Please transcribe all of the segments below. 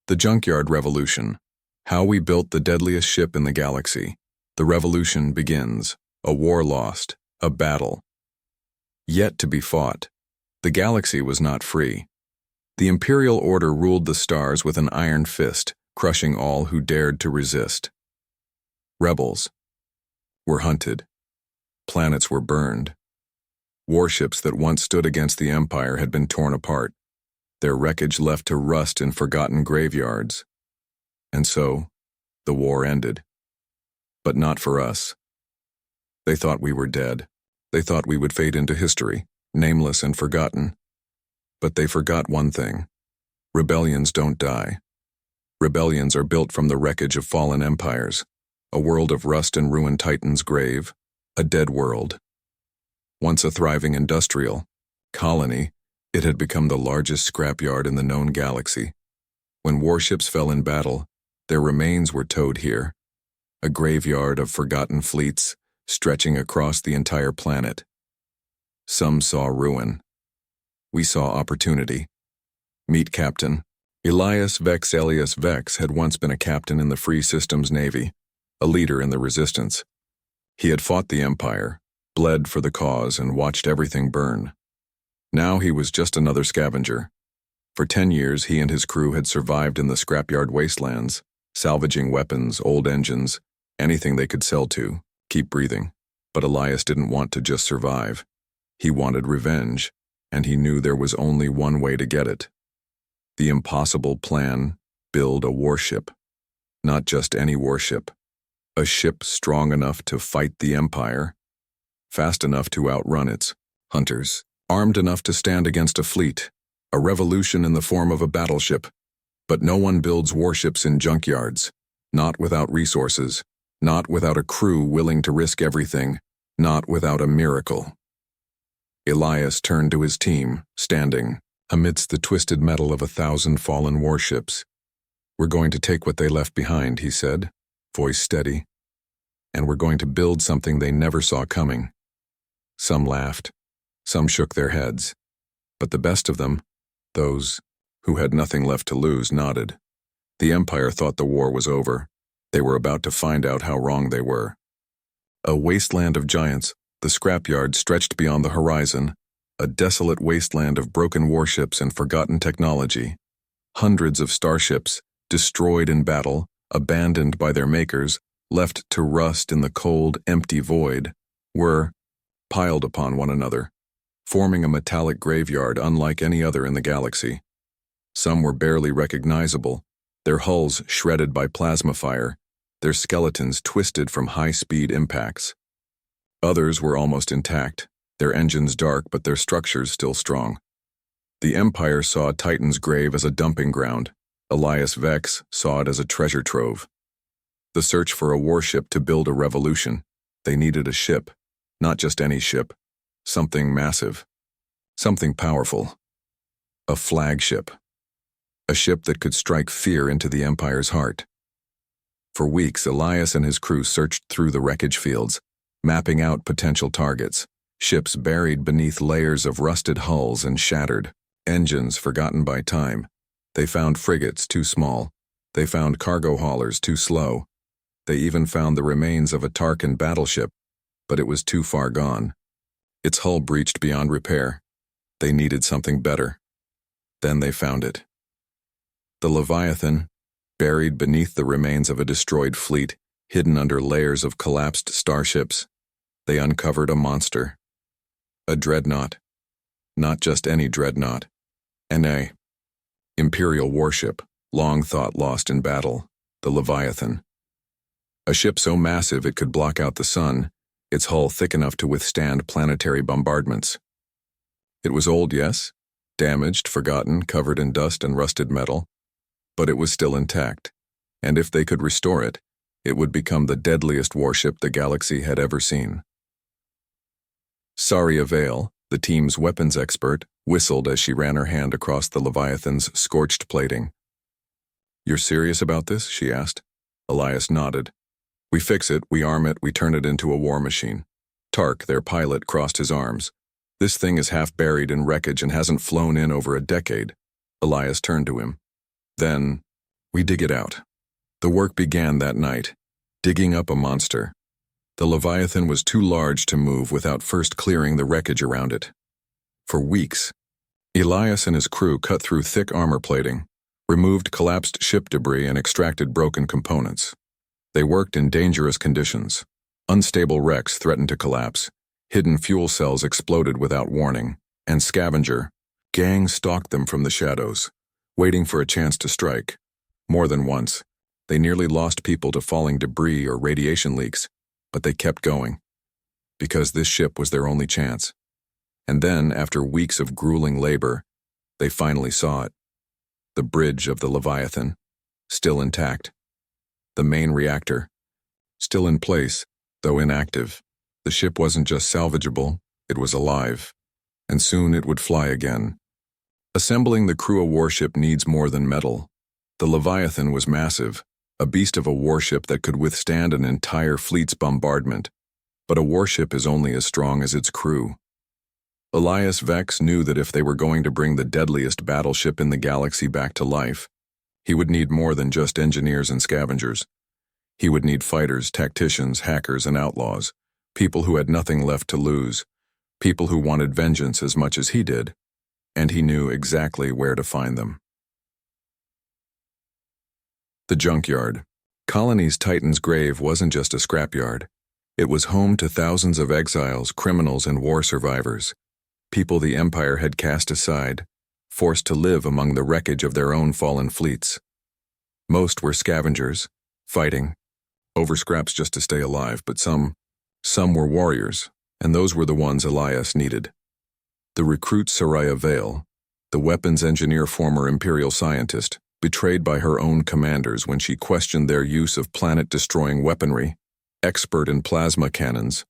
The Junkyard Revolution. How we built the deadliest ship in the galaxy. The revolution begins. A war lost. A battle. Yet to be fought. The galaxy was not free. The Imperial Order ruled the stars with an iron fist, crushing all who dared to resist. Rebels were hunted. Planets were burned. Warships that once stood against the Empire had been torn apart, their wreckage left to rust in forgotten graveyards. And so, the war ended. But not for us. They thought we were dead. They thought we would fade into history, nameless and forgotten. But they forgot one thing. Rebellions don't die. Rebellions are built from the wreckage of fallen empires, a world of rust and ruined titans' grave, a dead world. Once a thriving industrial colony, it had become the largest scrapyard in the known galaxy. When warships fell in battle, their remains were towed here, a graveyard of forgotten fleets stretching across the entire planet. Some saw ruin. We saw opportunity. Meet Captain. Elias Vex alias Vex had once been a captain in the Free Systems Navy, a leader in the resistance. He had fought the Empire, bled for the cause, and watched everything burn. Now he was just another scavenger. For 10 years, he and his crew had survived in the scrapyard wastelands, salvaging weapons, old engines, anything they could sell to, keep breathing. But Elias didn't want to just survive. He wanted revenge, and he knew there was only one way to get it. The impossible plan: build a warship. Not just any warship. A ship strong enough to fight the Empire, fast enough to outrun its hunters, armed enough to stand against a fleet, a revolution in the form of a battleship. But no one builds warships in junkyards, not without resources, not without a crew willing to risk everything, not without a miracle. Elias turned to his team, standing amidst the twisted metal of 1,000 fallen warships. "We're going to take what they left behind," he said, voice steady. "And we're going to build something they never saw coming." Some laughed. Some shook their heads. But the best of them, those who had nothing left to lose, nodded. The Empire thought the war was over. They were about to find out how wrong they were. A wasteland of giants, the scrapyard stretched beyond the horizon, a desolate wasteland of broken warships and forgotten technology. Hundreds of starships, destroyed in battle, abandoned by their makers, left to rust in the cold, empty void, were piled upon one another, forming a metallic graveyard unlike any other in the galaxy. Some were barely recognizable, their hulls shredded by plasma fire, their skeletons twisted from high-speed impacts. Others were almost intact, their engines dark but their structures still strong. The Empire saw Titan's grave as a dumping ground. Elias Vex saw it as a treasure trove. The search for a warship to build a revolution. They needed a ship, not just any ship. Something massive, something powerful, a flagship, a ship that could strike fear into the Empire's heart. For weeks, Elias and his crew searched through the wreckage fields, mapping out potential targets, ships buried beneath layers of rusted hulls and shattered, engines forgotten by time. They found frigates too small, they found cargo haulers too slow, they even found the remains of a Tarkin battleship, but it was too far gone. Its hull breached beyond repair. They needed something better. Then they found it. The Leviathan, buried beneath the remains of a destroyed fleet, hidden under layers of collapsed starships, they uncovered a monster. A dreadnought. Not just any dreadnought. An Imperial warship, long thought lost in battle, the Leviathan. A ship so massive it could block out the sun, its hull thick enough to withstand planetary bombardments. It was old, yes, damaged, forgotten, covered in dust and rusted metal, but it was still intact, and if they could restore it, it would become the deadliest warship the galaxy had ever seen. Saria Vale, the team's weapons expert, whistled as she ran her hand across the Leviathan's scorched plating. "You're serious about this?" she asked. Elias nodded. "We fix it, we arm it, we turn it into a war machine." Tark, their pilot, crossed his arms. "This thing is half buried in wreckage and hasn't flown in over a decade." Elias turned to him. "Then, We dig it out. The work began that night, digging up a monster. The Leviathan was too large to move without first clearing the wreckage around it. For weeks, Elias and his crew cut through thick armor plating, removed collapsed ship debris, and extracted broken components. They worked in dangerous conditions. Unstable wrecks threatened to collapse, hidden fuel cells exploded without warning, and scavenger gangs stalked them from the shadows, waiting for a chance to strike. More than once, they nearly lost people to falling debris or radiation leaks, but they kept going, because this ship was their only chance. And then, after weeks of grueling labor, they finally saw it. The bridge of the Leviathan, still intact. The main reactor, still in place, though inactive. The ship wasn't just salvageable, it was alive, and soon it would fly again. Assembling the crew of a warship needs more than metal. The Leviathan was massive, a beast of a warship that could withstand an entire fleet's bombardment. But a warship is only as strong as its crew. Elias Vex knew that if they were going to bring the deadliest battleship in the galaxy back to life, he would need more than just engineers and scavengers. He would need fighters, tacticians, hackers, and outlaws, people who had nothing left to lose, people who wanted vengeance as much as he did, and he knew exactly where to find them. The junkyard. Colony's Titan's grave wasn't just a scrapyard. It was home to thousands of exiles, criminals, and war survivors, people the Empire had cast aside, forced to live among the wreckage of their own fallen fleets. Most were scavengers, fighting, over scraps just to stay alive, but some were warriors, and those were the ones Elias needed. The recruit Soraya Vale, the weapons engineer former Imperial scientist, betrayed by her own commanders when she questioned their use of planet-destroying weaponry, expert in plasma cannons,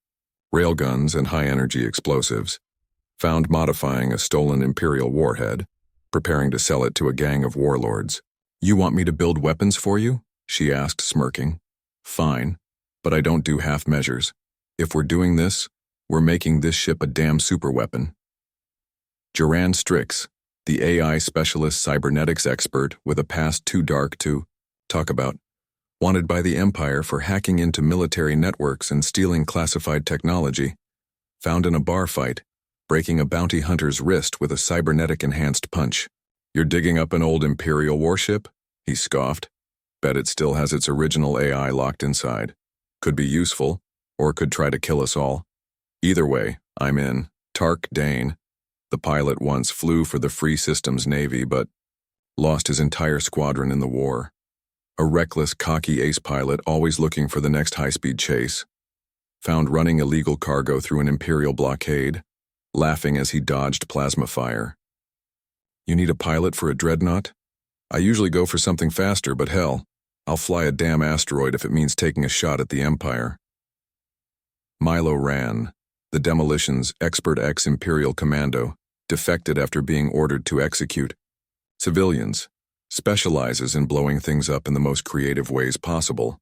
railguns, and high-energy explosives, found modifying a stolen Imperial warhead, preparing to sell it to a gang of warlords. "You want me to build weapons for you?" she asked, smirking. "Fine, but I don't do half measures. If we're doing this, we're making this ship a damn superweapon." Joran Strix, the AI specialist cybernetics expert with a past too dark to talk about, wanted by the Empire for hacking into military networks and stealing classified technology, found in a bar fight, breaking a bounty hunter's wrist with a cybernetic-enhanced punch. "You're digging up an old Imperial warship?" he scoffed. "Bet it still has its original AI locked inside. Could be useful, or could try to kill us all. Either way, I'm in." Tark Dane, the pilot, once flew for the Free Systems Navy but lost his entire squadron in the war. A reckless, cocky ace pilot always looking for the next high-speed chase. Found running illegal cargo through an Imperial blockade, laughing as he dodged plasma fire. "You need a pilot for a dreadnought? I usually go for something faster, but hell, I'll fly a damn asteroid if it means taking a shot at the Empire." Milo Ran, the demolition's expert ex-Imperial commando, defected after being ordered to execute civilians, specializes in blowing things up in the most creative ways possible.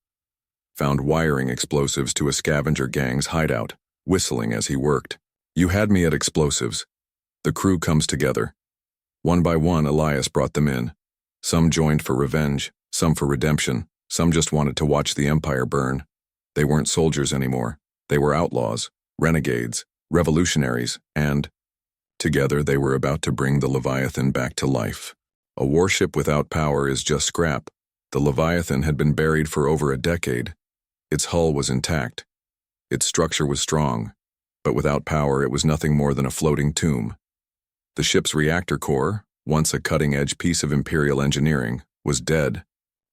Found wiring explosives to a scavenger gang's hideout, whistling as he worked. "You had me at explosives." The crew comes together. One by one, Elias brought them in. Some joined for revenge, some for redemption, some just wanted to watch the Empire burn. They weren't soldiers anymore. They were outlaws, renegades, revolutionaries, and together they were about to bring the Leviathan back to life. A warship without power is just scrap. The Leviathan had been buried for over a decade. Its hull was intact. Its structure was strong, but without power it was nothing more than a floating tomb. The ship's reactor core, once a cutting-edge piece of Imperial engineering, was dead.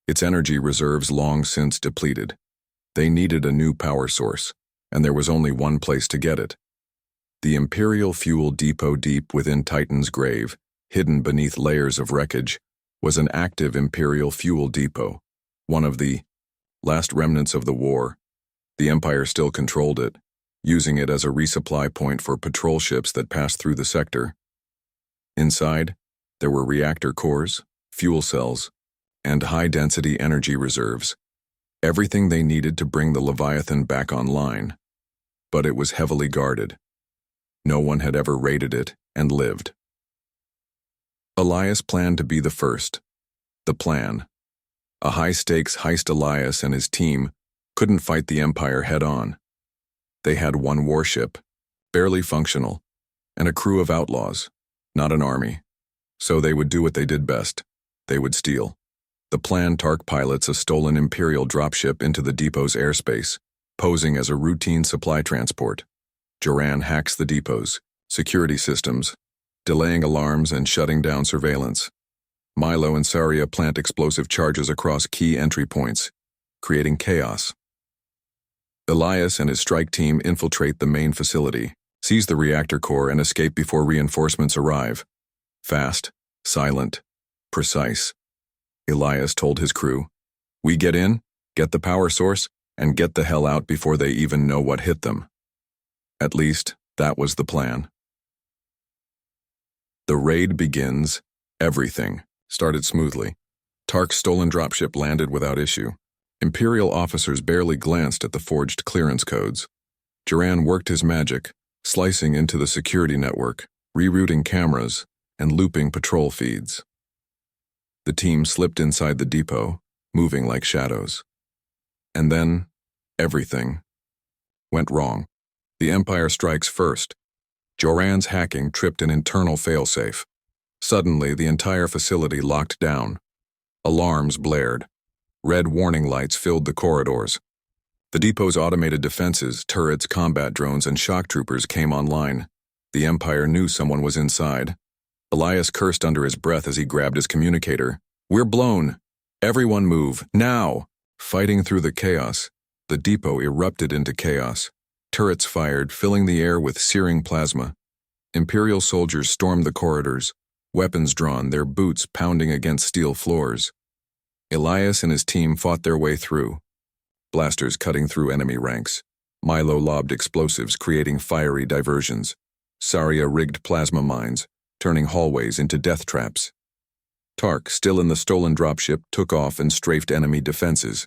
Its energy reserves long since depleted. They needed a new power source, and there was only one place to get it. The Imperial fuel depot deep within Titan's grave, hidden beneath layers of wreckage, was an active Imperial fuel depot, one of the last remnants of the war. The Empire still controlled it, using it as a resupply point for patrol ships that passed through the sector. Inside, there were reactor cores, fuel cells, and high-density energy reserves, everything they needed to bring the Leviathan back online. But it was heavily guarded. No one had ever raided it and lived. Elias planned to be the first. The plan: A high-stakes heist. Elias and his team couldn't fight the Empire head-on. They had one warship, barely functional, and a crew of outlaws, not an army. So they would do what they did best. They would steal. The plan: Tark pilots a stolen Imperial dropship into the depot's airspace, posing as a routine supply transport. Joran hacks the depot's security systems, delaying alarms and shutting down surveillance. Milo and Saria plant explosive charges across key entry points, creating chaos. Elias and his strike team infiltrate the main facility, seize the reactor core, and escape before reinforcements arrive. Fast, silent, precise. Elias told his crew, "We get in, get the power source, and get the hell out before they even know what hit them." At least, that was the plan. The raid begins. Everything started smoothly. Tark's stolen dropship landed without issue. Imperial officers barely glanced at the forged clearance codes. Joran worked his magic, slicing into the security network, rerouting cameras, and looping patrol feeds. The team slipped inside the depot, moving like shadows. And then, everything went wrong. The Empire strikes first. Joran's hacking tripped an internal failsafe. Suddenly, the entire facility locked down. Alarms blared. Red warning lights filled the corridors. The depot's automated defenses, turrets, combat drones, and shock troopers came online. The Empire knew someone was inside. Elias cursed under his breath as he grabbed his communicator. "We're blown! Everyone move, now!" Fighting through the chaos, the depot erupted into chaos. Turrets fired, filling the air with searing plasma. Imperial soldiers stormed the corridors, weapons drawn, their boots pounding against steel floors. Elias and his team fought their way through, blasters cutting through enemy ranks. Milo lobbed explosives, creating fiery diversions. Saria rigged plasma mines, turning hallways into death traps. Tark, still in the stolen dropship, took off and strafed enemy defenses,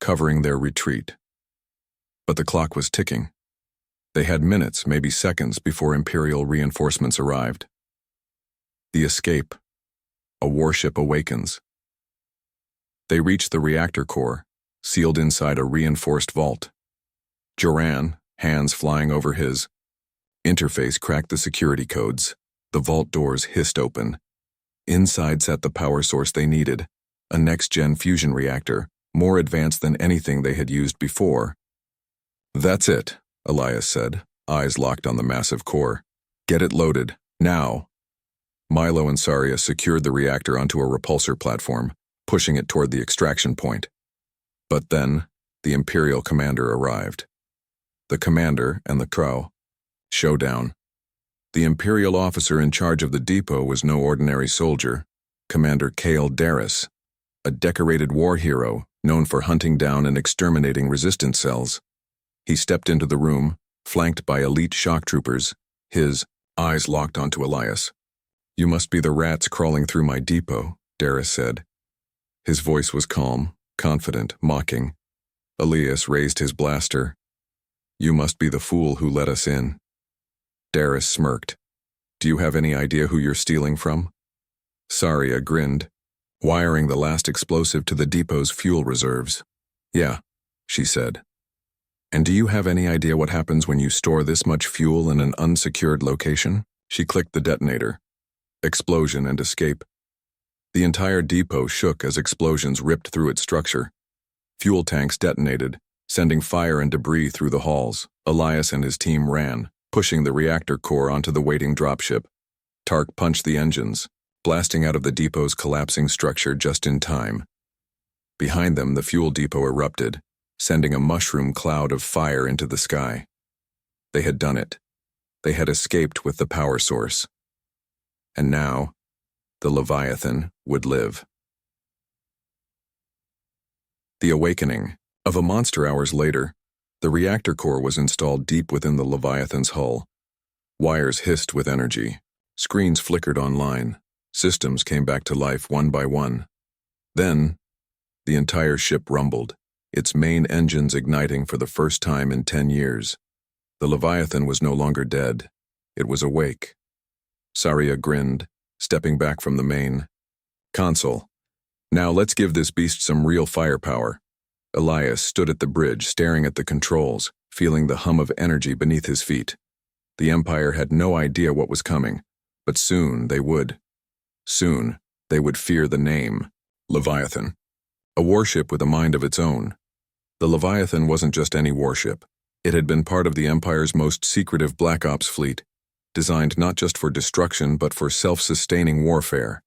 covering their retreat. But the clock was ticking. They had minutes, maybe seconds, before Imperial reinforcements arrived. The escape. A warship awakens. They reached the reactor core, sealed inside a reinforced vault. Joran, hands flying over his interface, cracked the security codes. The vault doors hissed open. Inside sat the power source they needed, a next-gen fusion reactor, more advanced than anything they had used before. "That's it," Elias said, eyes locked on the massive core. "Get it loaded, now." Milo and Saria secured the reactor onto a repulsor platform, pushing it toward the extraction point. But then, the Imperial commander arrived. The commander and the crew. Showdown. The Imperial officer in charge of the depot was no ordinary soldier, Commander Kale Darris, a decorated war hero known for hunting down and exterminating resistance cells. He stepped into the room, flanked by elite shock troopers, his eyes locked onto Elias. "You must be the rats crawling through my depot," Darris said. His voice was calm, confident, mocking. Elias raised his blaster. "You must be the fool who let us in." Darris smirked. "Do you have any idea who you're stealing from?" Saria grinned, wiring the last explosive to the depot's fuel reserves. "Yeah," she said. "And do you have any idea what happens when you store this much fuel in an unsecured location?" She clicked the detonator. Explosion and escape. The entire depot shook as explosions ripped through its structure. Fuel tanks detonated, sending fire and debris through the halls. Elias and his team ran, pushing the reactor core onto the waiting dropship. Tark punched the engines, blasting out of the depot's collapsing structure just in time. Behind them, the fuel depot erupted, sending a mushroom cloud of fire into the sky. They had done it. They had escaped with the power source. And now, the Leviathan would live. The awakening. Of a monster hours later, the reactor core was installed deep within the Leviathan's hull. Wires hissed with energy. Screens flickered online. Systems came back to life one by one. Then, the entire ship rumbled, its main engines igniting for the first time in 10 years. The Leviathan was no longer dead. It was awake. Saria grinned, stepping back from the main console. Now let's give this beast some real firepower. Elias stood at the bridge, staring at the controls, feeling the hum of energy beneath his feet. The Empire had no idea what was coming, but soon they would. Soon, they would fear the name, Leviathan, a warship with a mind of its own. The Leviathan wasn't just any warship. It had been part of the Empire's most secretive Black Ops fleet, designed not just for destruction but for self-sustaining warfare.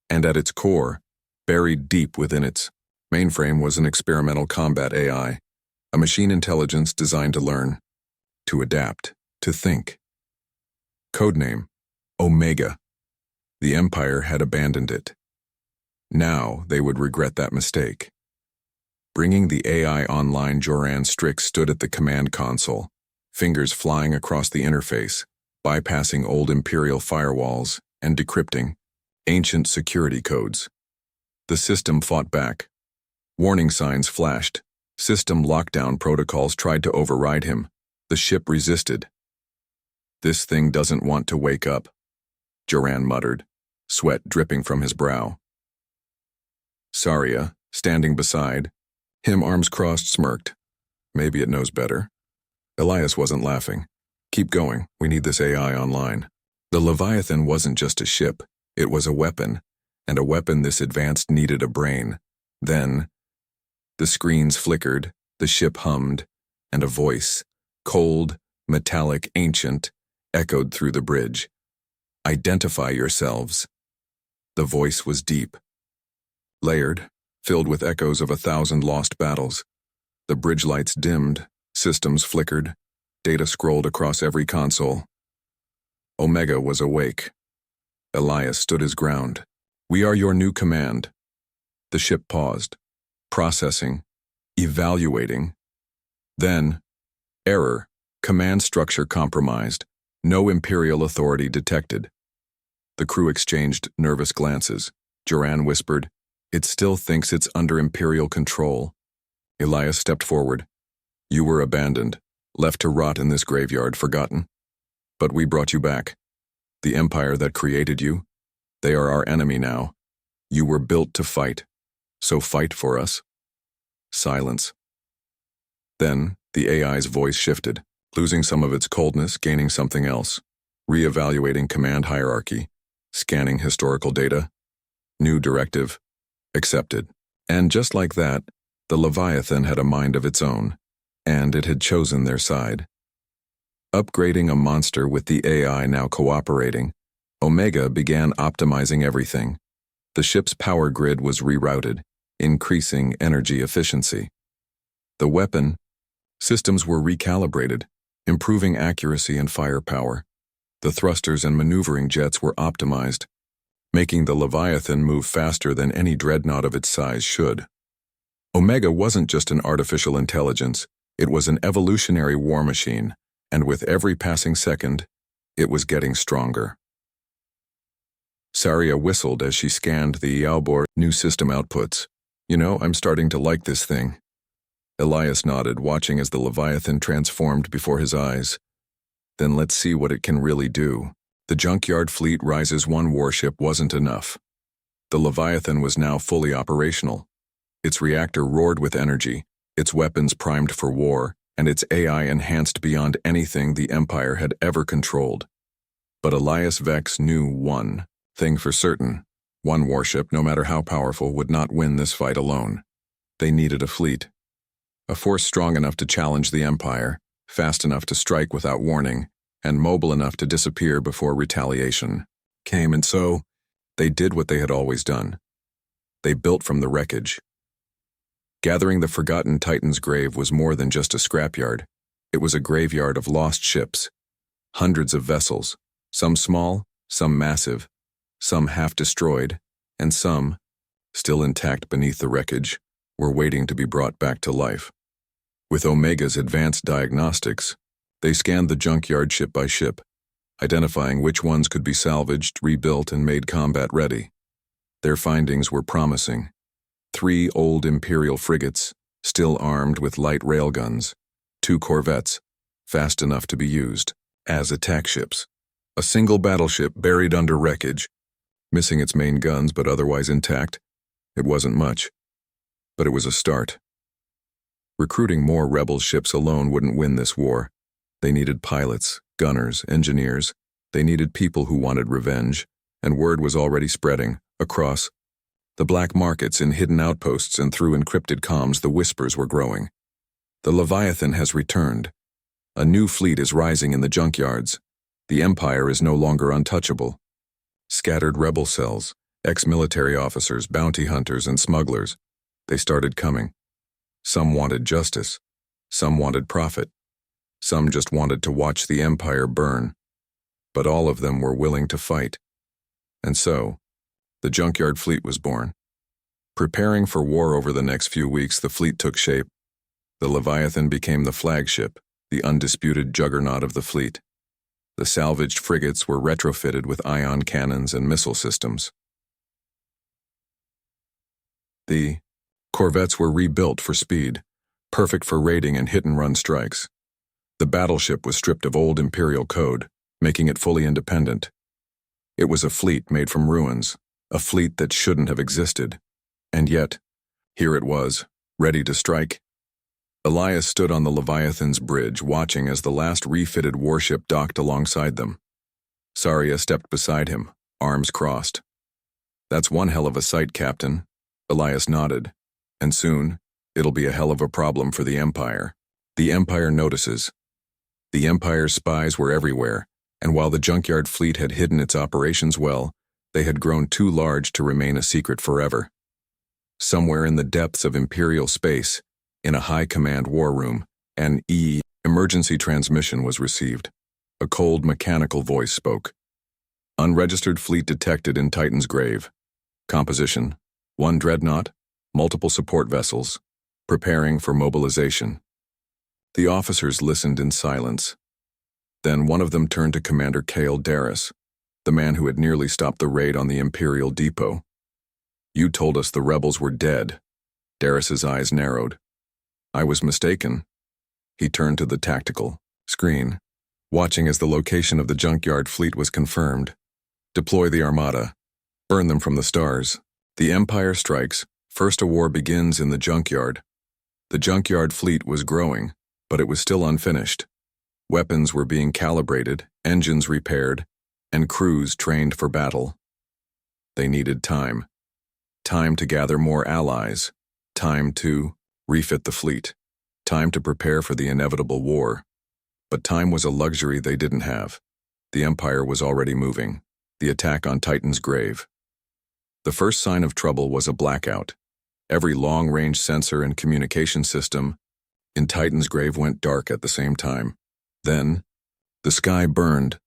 And at its core, buried deep within its mainframe, was an experimental combat AI, a machine intelligence designed to learn, to adapt, to think. Codename, Omega. The Empire had abandoned it. Now they would regret that mistake. Bringing the AI online, Joran Strix stood at the command console, fingers flying across the interface, bypassing old Imperial firewalls and decrypting ancient security codes. The system fought back. Warning signs flashed. System lockdown protocols tried to override him. The ship resisted. "This thing doesn't want to wake up," Joran muttered, sweat dripping from his brow. Saria, standing beside him, arms crossed, smirked. Maybe it knows better. Elias wasn't laughing. "Keep going, we need this AI online." The Leviathan wasn't just a ship, it was a weapon, and a weapon this advanced needed a brain. Then, the screens flickered, the ship hummed, and a voice, cold, metallic, ancient, echoed through the bridge. "Identify yourselves." The voice was deep, layered, filled with echoes of 1,000 lost battles. The bridge lights dimmed, systems flickered, data scrolled across every console. Omega was awake. Elias stood his ground. "We are your new command." The ship paused, processing, evaluating. Then, error, command structure compromised, no Imperial authority detected. The crew exchanged nervous glances. Joran whispered, "It still thinks it's under Imperial control." Elias stepped forward. "You were abandoned, left to rot in this graveyard, forgotten. But we brought you back. The Empire that created you, they are our enemy now. You were built to fight, so fight for us." Silence. Then, the AI's voice shifted, losing some of its coldness, gaining something else. Re-evaluating command hierarchy, scanning historical data. New directive. Accepted. And just like that, the Leviathan had a mind of its own, and it had chosen their side. Upgrading a monster with the AI now cooperating, Omega began optimizing everything. The ship's power grid was rerouted, increasing energy efficiency. The weapon systems were recalibrated, improving accuracy and firepower. The thrusters and maneuvering jets were optimized, making the Leviathan move faster than any dreadnought of its size should. Omega wasn't just an artificial intelligence, it was an evolutionary war machine, and with every passing second, it was getting stronger. Saria whistled as she scanned the Yaubor new system outputs. "You know, I'm starting to like this thing." Elias nodded, watching as the Leviathan transformed before his eyes. "Then let's see what it can really do." The junkyard fleet Rise's one warship wasn't enough. The Leviathan was now fully operational. Its reactor roared with energy, its weapons primed for war, and its AI enhanced beyond anything the Empire had ever controlled. But Elias Vex knew one thing for certain. One warship, no matter how powerful, would not win this fight alone. They needed a fleet. A force strong enough to challenge the Empire, fast enough to strike without warning, and mobile enough to disappear before retaliation came. And so, they did what they had always done. They built from the wreckage. Gathering the forgotten Titan's grave was more than just a scrapyard. It was a graveyard of lost ships. Hundreds of vessels, some small, some massive, some half-destroyed, and some, still intact beneath the wreckage, were waiting to be brought back to life. With Omega's advanced diagnostics, they scanned the junkyard ship by ship, identifying which ones could be salvaged, rebuilt, and made combat-ready. Their findings were promising. 3 old Imperial frigates, still armed with light railguns, 2 corvettes, fast enough to be used as attack ships, a single battleship buried under wreckage, missing its main guns but otherwise intact, It wasn't much, but it was a start. Recruiting more rebel ships alone wouldn't win this war. They needed pilots, gunners, engineers. They needed people who wanted revenge, and word was already spreading, across the black markets, in hidden outposts, and through encrypted comms. The whispers were growing. The Leviathan has returned. A new fleet is rising in the junkyards. The Empire is no longer untouchable. Scattered rebel cells, ex-military officers, bounty hunters, and smugglers, they started coming. Some wanted justice. Some wanted profit. Some just wanted to watch the Empire burn. But all of them were willing to fight. And so, the junkyard fleet was born. Preparing for war over the next few weeks, the fleet took shape. The Leviathan became the flagship, the undisputed juggernaut of the fleet. The salvaged frigates were retrofitted with ion cannons and missile systems. The corvettes were rebuilt for speed, perfect for raiding and hit-and-run strikes. The battleship was stripped of old Imperial code, making it fully independent. It was a fleet made from ruins, a fleet that shouldn't have existed. And yet, here it was, ready to strike. Elias stood on the Leviathan's bridge, watching as the last refitted warship docked alongside them. Saria stepped beside him, arms crossed. "That's one hell of a sight, Captain." Elias nodded. "And soon, it'll be a hell of a problem for the Empire." The Empire notices. The Empire's spies were everywhere, and while the junkyard fleet had hidden its operations well, they had grown too large to remain a secret forever. Somewhere in the depths of Imperial space, in a high-command war room, an emergency transmission was received. A cold, mechanical voice spoke. "Unregistered fleet detected in Titan's grave. Composition: 1 dreadnought, multiple support vessels, preparing for mobilization." The officers listened in silence. Then one of them turned to Commander Cale Darris, the man who had nearly stopped the raid on the Imperial depot. "You told us the rebels were dead." Darris's eyes narrowed. "I was mistaken." He turned to the tactical screen, watching as the location of the junkyard fleet was confirmed. "Deploy the armada. Burn them from the stars. The Empire strikes. First a war begins in the junkyard." The junkyard fleet was growing, but it was still unfinished. Weapons were being calibrated, engines repaired, and crews trained for battle. They needed time. Time to gather more allies. Time to refit the fleet. Time to prepare for the inevitable war. But time was a luxury they didn't have. The Empire was already moving. The attack on Titan's grave. The first sign of trouble was a blackout. Every long-range sensor and communication system in Titan's grave went dark at the same time. Then, the sky burned.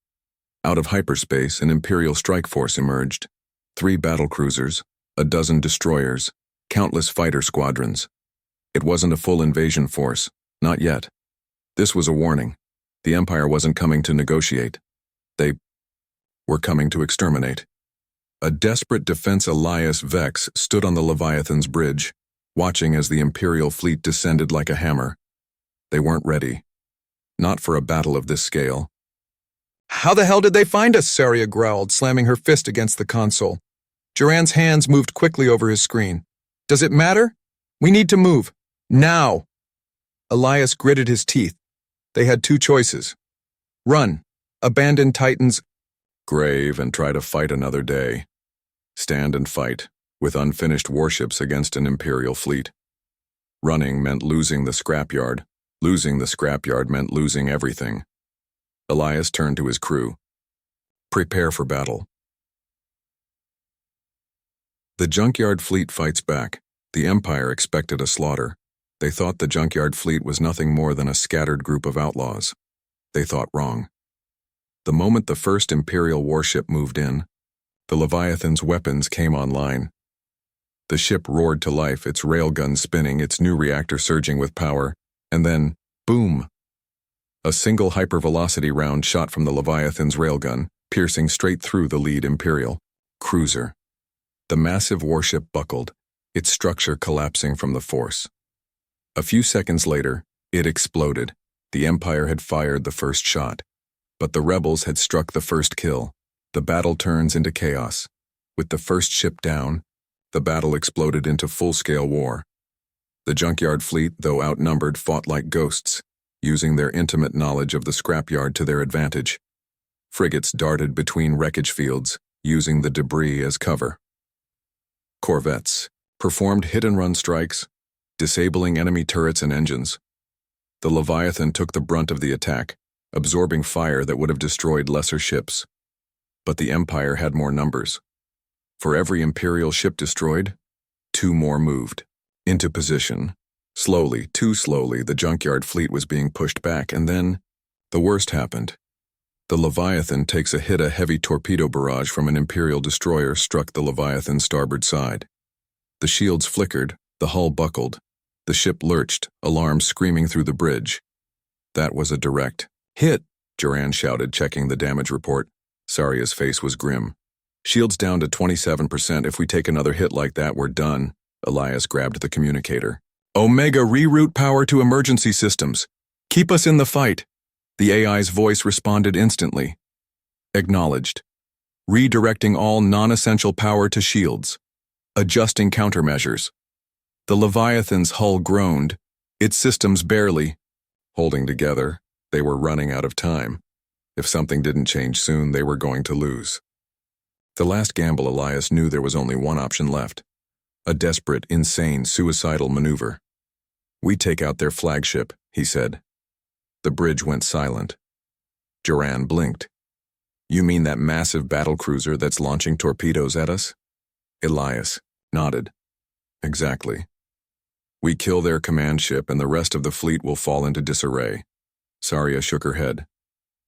Out of hyperspace, an Imperial strike force emerged. 3 battlecruisers, a dozen destroyers, countless fighter squadrons. It wasn't a full invasion force, not yet. This was a warning. The Empire wasn't coming to negotiate. They were coming to exterminate. A desperate defense Elias Vex stood on the Leviathan's bridge, watching as the Imperial fleet descended like a hammer. They weren't ready. Not for a battle of this scale. "How the hell did they find us?" Saria growled, slamming her fist against the console. Duran's hands moved quickly over his screen. "Does it matter? We need to move. Now!" Elias gritted his teeth. They had 2 choices. Run, abandon Titan's grave and try to fight another day. Stand and fight, with unfinished warships against an Imperial fleet. Running meant losing the scrapyard. Losing the scrapyard meant losing everything. Elias turned to his crew. "Prepare for battle." The junkyard fleet fights back. The Empire expected a slaughter. They thought the junkyard fleet was nothing more than a scattered group of outlaws. They thought wrong. The moment the first Imperial warship moved in, the Leviathan's weapons came online. The ship roared to life, its railgun spinning, its new reactor surging with power, and then, boom! A single hypervelocity round shot from the Leviathan's railgun, piercing straight through the lead Imperial cruiser. The massive warship buckled, its structure collapsing from the force. A few seconds later, it exploded. The Empire had fired the first shot, but the rebels had struck the first kill. The battle turns into chaos. With the first ship down, The battle exploded into full-scale war. The junkyard fleet, though outnumbered, fought like ghosts, using their intimate knowledge of the scrapyard to their advantage. Frigates darted between wreckage fields, using the debris as cover. Corvettes performed hit-and-run strikes, disabling enemy turrets and engines. The Leviathan took the brunt of the attack, absorbing fire that would have destroyed lesser ships. But the Empire had more numbers. For every Imperial ship destroyed, 2 more moved. Into position. Slowly, too slowly, the junkyard fleet was being pushed back, and then the worst happened. The Leviathan takes a hit. A heavy torpedo barrage from an Imperial destroyer struck the Leviathan's starboard side. The shields flickered, the hull buckled. The ship lurched, alarms screaming through the bridge. That was a direct hit, Duran shouted, checking the damage report. Saria's face was grim. Shields down to 27%. If we take another hit like that, we're done. Elias grabbed the communicator. Omega, reroute power to emergency systems. Keep us in the fight. The AI's voice responded instantly. Acknowledged. Redirecting all non-essential power to shields. Adjusting countermeasures. The Leviathan's hull groaned, its systems barely holding together. They were running out of time. If something didn't change soon, they were going to lose. The last gamble, Elias knew there was only one option left. A desperate, insane, suicidal maneuver. We take out their flagship, he said. The bridge went silent. Duran blinked. You mean that massive battlecruiser that's launching torpedoes at us? Elias nodded. Exactly. We kill their command ship and the rest of the fleet will fall into disarray. Saria shook her head.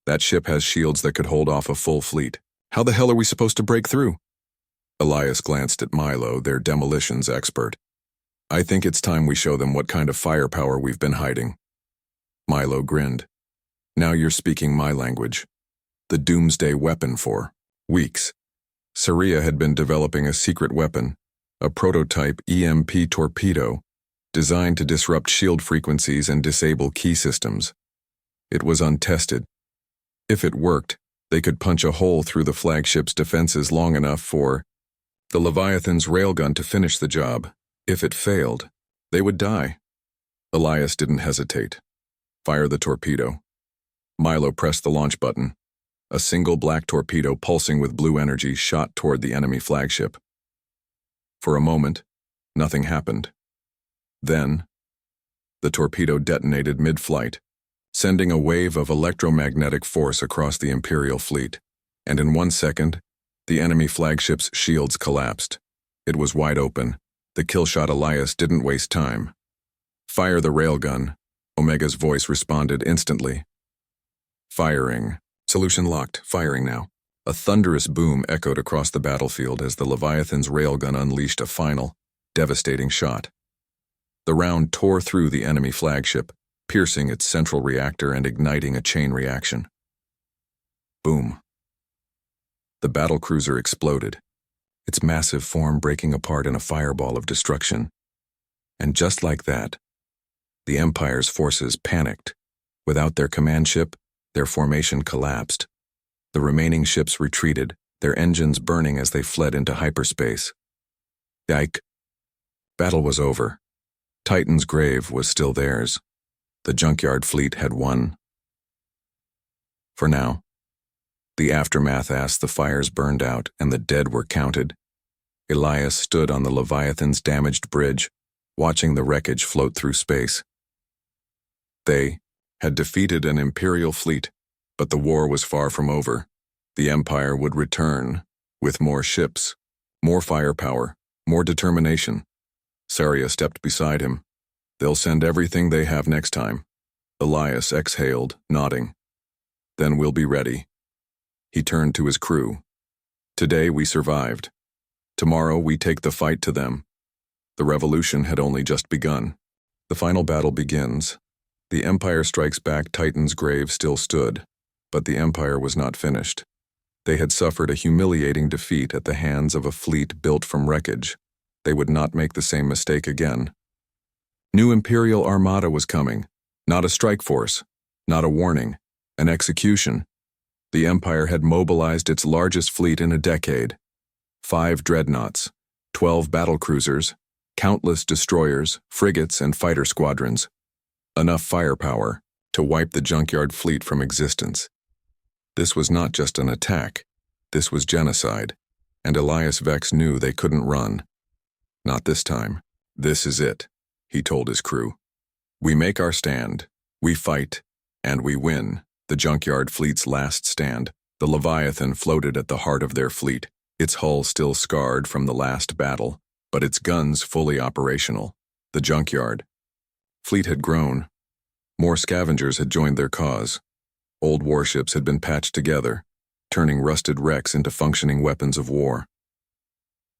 That ship has shields that could hold off a full fleet. How the hell are we supposed to break through? Elias glanced at Milo, their demolitions expert. I think it's time we show them what kind of firepower we've been hiding. Milo grinned. Now you're speaking my language. The doomsday weapon for weeks. Saria had been developing a secret weapon, a prototype EMP torpedo, designed to disrupt shield frequencies and disable key systems. It was untested. If it worked, they could punch a hole through the flagship's defenses long enough for the Leviathan's railgun to finish the job. If it failed, they would die. Elias didn't hesitate. Fire the torpedo. Milo pressed the launch button. A single black torpedo pulsing with blue energy shot toward the enemy flagship. For a moment, nothing happened. Then, the torpedo detonated mid-flight, sending a wave of electromagnetic force across the Imperial fleet, and in 1 second, the enemy flagship's shields collapsed. It was wide open. The kill shot. Elias didn't waste time. Fire the railgun. Omega's voice responded instantly. Firing. Solution locked. Firing now. A thunderous boom echoed across the battlefield as the Leviathan's railgun unleashed a final, devastating shot. The round tore through the enemy flagship, piercing its central reactor and igniting a chain reaction. Boom. The battlecruiser exploded, its massive form breaking apart in a fireball of destruction. And just like that, the Empire's forces panicked. Without their command ship, their formation collapsed. The remaining ships retreated, their engines burning as they fled into hyperspace. Yike. Battle was over. Titan's grave was still theirs. The junkyard fleet had won. For now. The aftermath as the fires burned out and the dead were counted. Elias stood on the Leviathan's damaged bridge, watching the wreckage float through space. They had defeated an Imperial fleet, but the war was far from over. The Empire would return, with more ships, more firepower, more determination. Saria stepped beside him. They'll send everything they have next time. Elias exhaled, nodding. Then we'll be ready. He turned to his crew. Today we survived. Tomorrow we take the fight to them. The revolution had only just begun. The final battle begins. The Empire strikes back. Titan's grave still stood, but the Empire was not finished. They had suffered a humiliating defeat at the hands of a fleet built from wreckage. They would not make the same mistake again. New Imperial Armada was coming. Not a strike force, not a warning, an execution. The Empire had mobilized its largest fleet in a decade. 5 dreadnoughts, 12 battlecruisers, countless destroyers, frigates, and fighter squadrons. Enough firepower to wipe the junkyard fleet from existence. This was not just an attack. This was genocide, and Elias Vex knew they couldn't run. Not this time. This is it, he told his crew. We make our stand, we fight, and we win. The junkyard fleet's last stand. The Leviathan floated at the heart of their fleet, its hull still scarred from the last battle, but its guns fully operational. The junkyard fleet had grown. More scavengers had joined their cause. Old warships had been patched together, turning rusted wrecks into functioning weapons of war.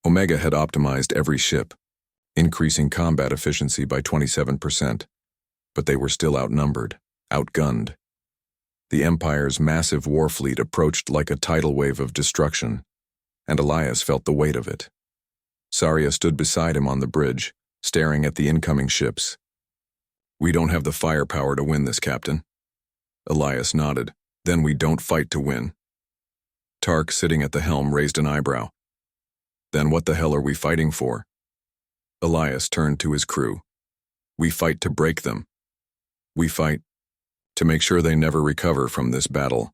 Omega had optimized every ship, increasing combat efficiency by 27%, but they were still outnumbered, outgunned. The Empire's massive war fleet approached like a tidal wave of destruction, and Elias felt the weight of it. Saria stood beside him on the bridge, staring at the incoming ships. We don't have the firepower to win this, Captain. Elias nodded. Then we don't fight to win. Tark, sitting at the helm, raised an eyebrow. Then what the hell are we fighting for? Elias turned to his crew. We fight to break them. We fight to make sure they never recover from this battle.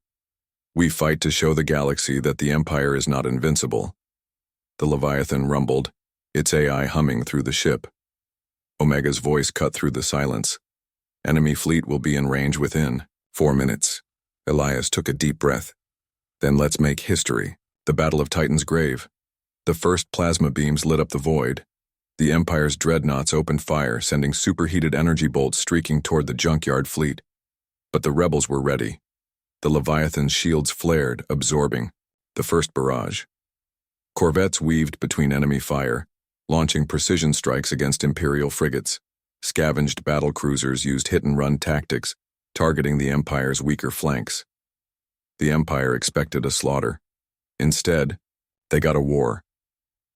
We fight to show the galaxy that the Empire is not invincible. The Leviathan rumbled, its AI humming through the ship. Omega's voice cut through the silence. Enemy fleet will be in range within 4 minutes. Elias took a deep breath. Then let's make history. The Battle of Titan's Grave. The first plasma beams lit up the void. The Empire's dreadnoughts opened fire, sending superheated energy bolts streaking toward the junkyard fleet. But the rebels were ready. The Leviathan's shields flared, absorbing the first barrage. Corvettes weaved between enemy fire, launching precision strikes against Imperial frigates. Scavenged battlecruisers used hit-and-run tactics, targeting the Empire's weaker flanks. The Empire expected a slaughter. Instead, they got a war.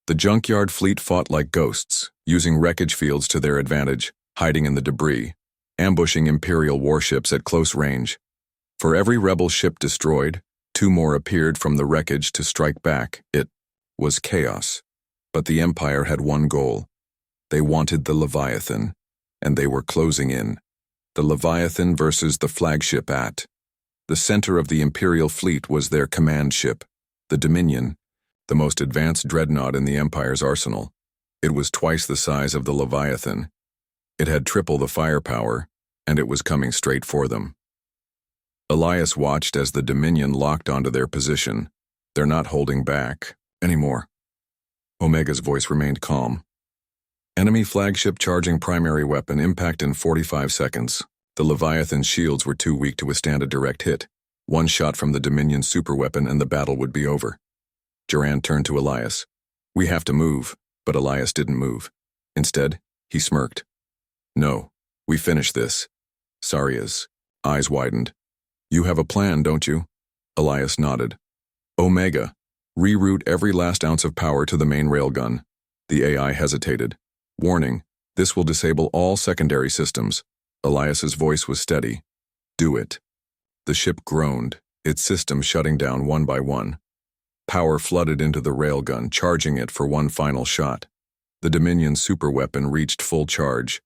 The junkyard fleet fought like ghosts, using wreckage fields to their advantage, hiding in the debris, ambushing Imperial warships at close range. For every rebel ship destroyed, 2 more appeared from the wreckage to strike back. It was chaos. But the Empire had one goal. They wanted the Leviathan, and they were closing in. The Leviathan versus the flagship at. The center of the Imperial fleet was their command ship, the Dominion, the most advanced dreadnought in the Empire's arsenal. It was twice the size of the Leviathan. It had triple the firepower, and it was coming straight for them. Elias watched as the Dominion locked onto their position. They're not holding back anymore. Omega's voice remained calm. Enemy flagship charging primary weapon, impact in 45 seconds. The Leviathan's shields were too weak to withstand a direct hit. One shot from the Dominion's superweapon and the battle would be over. Duran turned to Elias. We have to move, but Elias didn't move. Instead, he smirked. No, we finish this. Saria's eyes widened. You have a plan, don't you? Elias nodded. Omega, reroute every last ounce of power to the main railgun. The AI hesitated. Warning, this will disable all secondary systems. Elias's voice was steady. Do it. The ship groaned, its systems shutting down one by one. Power flooded into the railgun, charging it for one final shot. The Dominion superweapon reached full charge.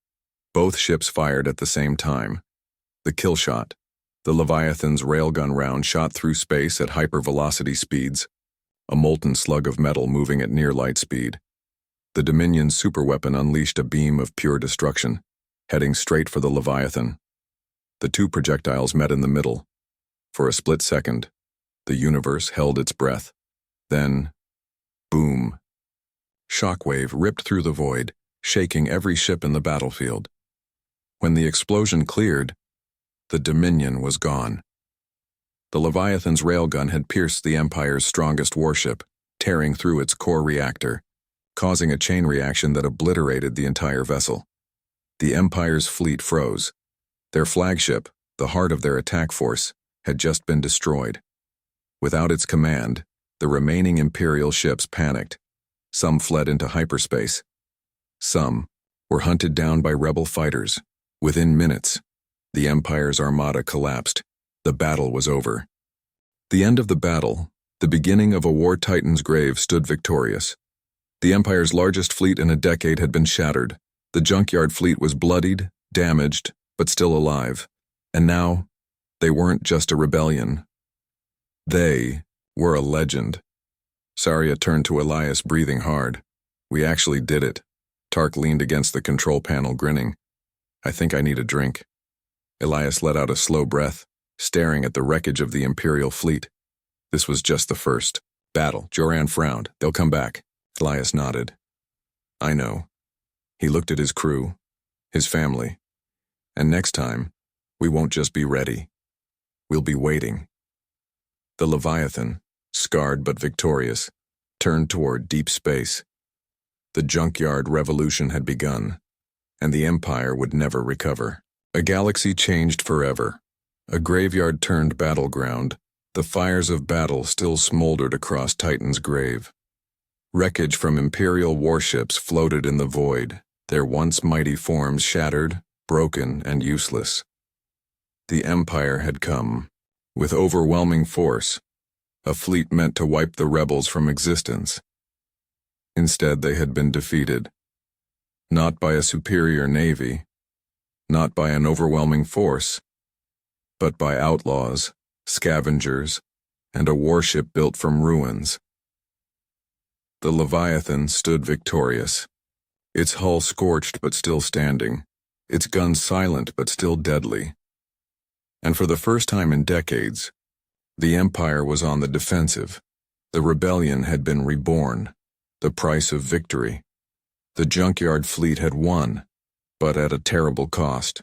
Both ships fired at the same time. The kill shot. The Leviathan's railgun round shot through space at hypervelocity speeds, a molten slug of metal moving at near light speed. The Dominion's superweapon unleashed a beam of pure destruction, heading straight for the Leviathan. The 2 projectiles met in the middle. For a split second, the universe held its breath. Then, boom. Shockwave ripped through the void, shaking every ship in the battlefield. When the explosion cleared, the Dominion was gone. The Leviathan's railgun had pierced the Empire's strongest warship, tearing through its core reactor, causing a chain reaction that obliterated the entire vessel. The Empire's fleet froze. Their flagship, the heart of their attack force, had just been destroyed. Without its command, the remaining Imperial ships panicked. Some fled into hyperspace. Some were hunted down by rebel fighters. Within minutes, the Empire's armada collapsed. The battle was over. The end of the battle, the beginning of a war titan's grave, stood victorious. The Empire's largest fleet in a decade had been shattered. The junkyard fleet was bloodied, damaged, but still alive. And now, they weren't just a rebellion. They were a legend. Saria turned to Elias, breathing hard. We actually did it. Tark leaned against the control panel, grinning. I think I need a drink. Elias let out a slow breath, staring at the wreckage of the Imperial fleet. This was just the first battle. Joran frowned. They'll come back. Elias nodded. I know. He looked at his crew, his family. And next time, we won't just be ready. We'll be waiting. The Leviathan, scarred but victorious, turned toward deep space. The junkyard revolution had begun, and the Empire would never recover. A galaxy changed forever. A graveyard turned battleground. The fires of battle still smoldered across Titan's grave. Wreckage from Imperial warships floated in the void, their once mighty forms shattered, broken, and useless. The Empire had come, with overwhelming force, a fleet meant to wipe the rebels from existence. Instead, they had been defeated, not by a superior navy, not by an overwhelming force, but by outlaws, scavengers, and a warship built from ruins. The Leviathan stood victorious, its hull scorched but still standing, its guns silent but still deadly. And for the first time in decades, the Empire was on the defensive. The rebellion had been reborn, the price of victory. The junkyard fleet had won, but at a terrible cost.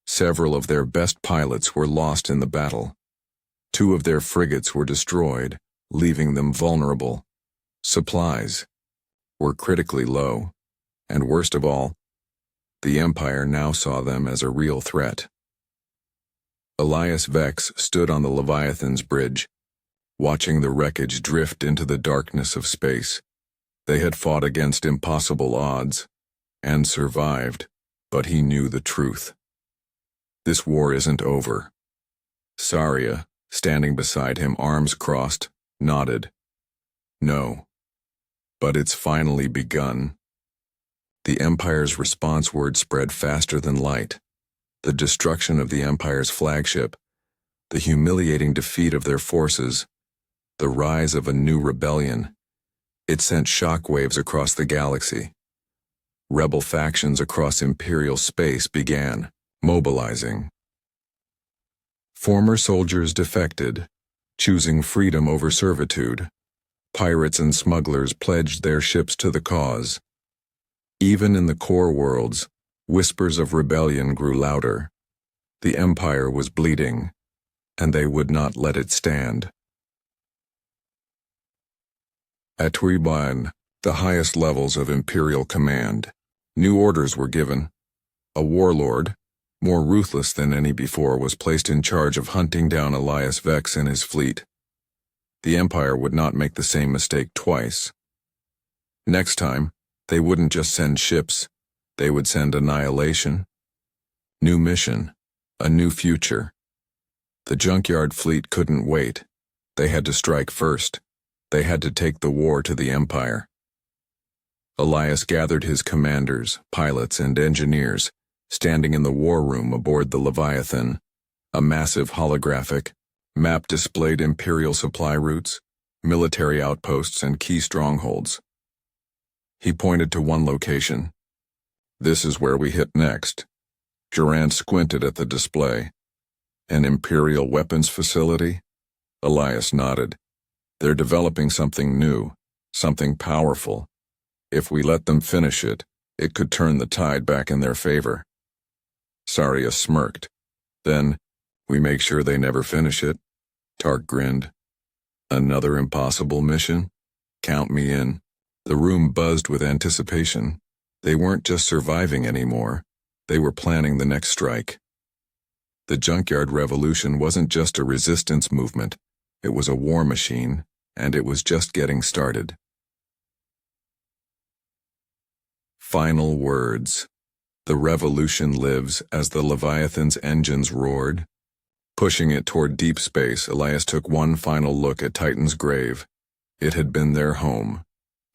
Several of their best pilots were lost in the battle. 2 of their frigates were destroyed, leaving them vulnerable. Supplies were critically low, and worst of all, the Empire now saw them as a real threat. Elias Vex stood on the Leviathan's bridge, watching the wreckage drift into the darkness of space. They had fought against impossible odds, and survived, but he knew the truth. This war isn't over. Saria, standing beside him, arms crossed, nodded. No. But it's finally begun. The Empire's response word spread faster than light. The destruction of the Empire's flagship, the humiliating defeat of their forces, the rise of a new rebellion. It sent shockwaves across the galaxy. Rebel factions across Imperial space began mobilizing. Former soldiers defected, choosing freedom over servitude. Pirates and smugglers pledged their ships to the cause. Even in the core worlds, whispers of rebellion grew louder. The Empire was bleeding, and they would not let it stand. At Tuiban, the highest levels of Imperial command, new orders were given. A warlord, more ruthless than any before, was placed in charge of hunting down Elias Vex and his fleet. The Empire would not make the same mistake twice. Next time, they wouldn't just send ships, they would send annihilation. New mission, a new future. The junkyard fleet couldn't wait. They had to strike first. They had to take the war to the Empire. Elias gathered his commanders, pilots, and engineers, standing in the war room aboard the Leviathan. A massive holographic map displayed Imperial supply routes, military outposts, and key strongholds. He pointed to one location. This is where we hit next. Joran squinted at the display. An Imperial weapons facility? Elias nodded. They're developing something new, something powerful. If we let them finish it, it could turn the tide back in their favor. Saria smirked. Then, we make sure they never finish it? Tark grinned. Another impossible mission? Count me in. The room buzzed with anticipation. They weren't just surviving anymore. They were planning the next strike. The junkyard revolution wasn't just a resistance movement. It was a war machine, and it was just getting started. Final words. The revolution lives as the Leviathan's engines roared. Pushing it toward deep space, Elias took one final look at Titan's grave. It had been their home,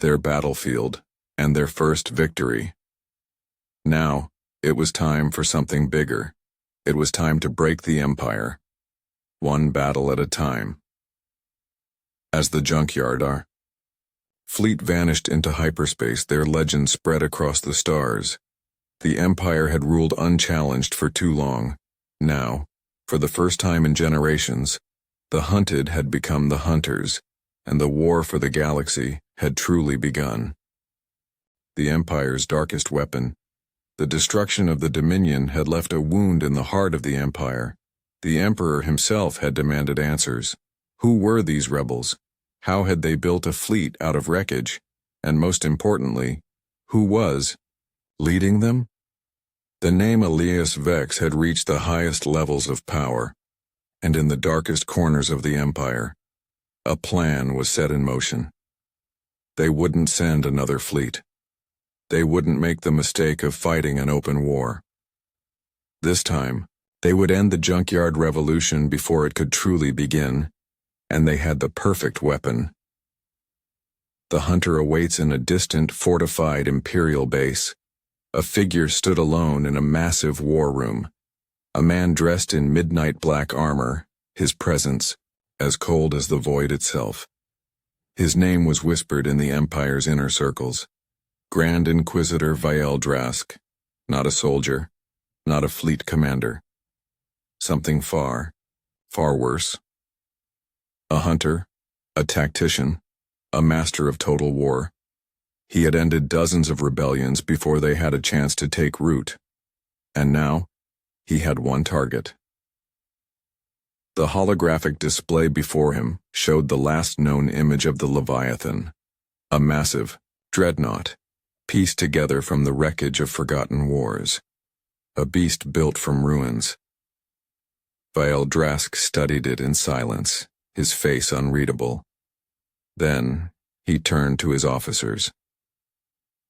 their battlefield, and their first victory. Now, it was time for something bigger. It was time to break the Empire, one battle at a time. As the junkyard fleet vanished into hyperspace, their legend spread across the stars. The Empire had ruled unchallenged for too long. Now, for the first time in generations, the hunted had become the hunters, and the war for the galaxy had truly begun. The Empire's darkest weapon, the destruction of the Dominion, had left a wound in the heart of the Empire. The Emperor himself had demanded answers. Who were these rebels? How had they built a fleet out of wreckage? And most importantly, who was leading them? The name Elias Vex had reached the highest levels of power, and in the darkest corners of the Empire, a plan was set in motion. They wouldn't send another fleet. They wouldn't make the mistake of fighting an open war. This time, they would end the junkyard revolution before it could truly begin, and they had the perfect weapon. The hunter awaits in a distant, fortified Imperial base. A figure stood alone in a massive war room. A man dressed in midnight black armor, his presence as cold as the void itself. His name was whispered in the Empire's inner circles. Grand Inquisitor Vael Drask. Not a soldier, not a fleet commander. Something far, far worse. A hunter, a tactician, a master of total war. He had ended dozens of rebellions before they had a chance to take root. And now, he had one target. The holographic display before him showed the last known image of the Leviathan, a massive dreadnought, pieced together from the wreckage of forgotten wars. A beast built from ruins. Vael Drask studied it in silence, his face unreadable. Then, he turned to his officers.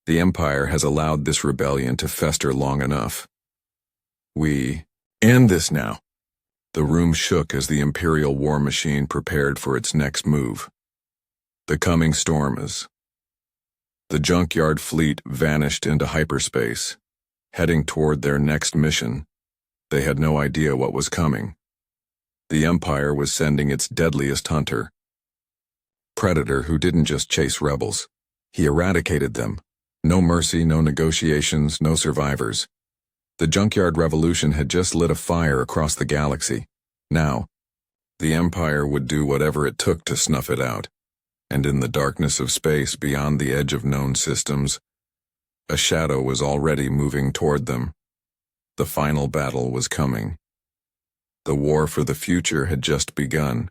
The Empire has allowed this rebellion to fester long enough. We end this now. The room shook as the Imperial war machine prepared for its next move. The coming storm is. The junkyard fleet vanished into hyperspace, heading toward their next mission. They had no idea what was coming. The Empire was sending its deadliest hunter. Predator who didn't just chase rebels. He eradicated them. No mercy, no negotiations, no survivors. The junkyard revolution had just lit a fire across the galaxy. Now, the Empire would do whatever it took to snuff it out. And in the darkness of space beyond the edge of known systems, a shadow was already moving toward them. The final battle was coming. The war for the future had just begun.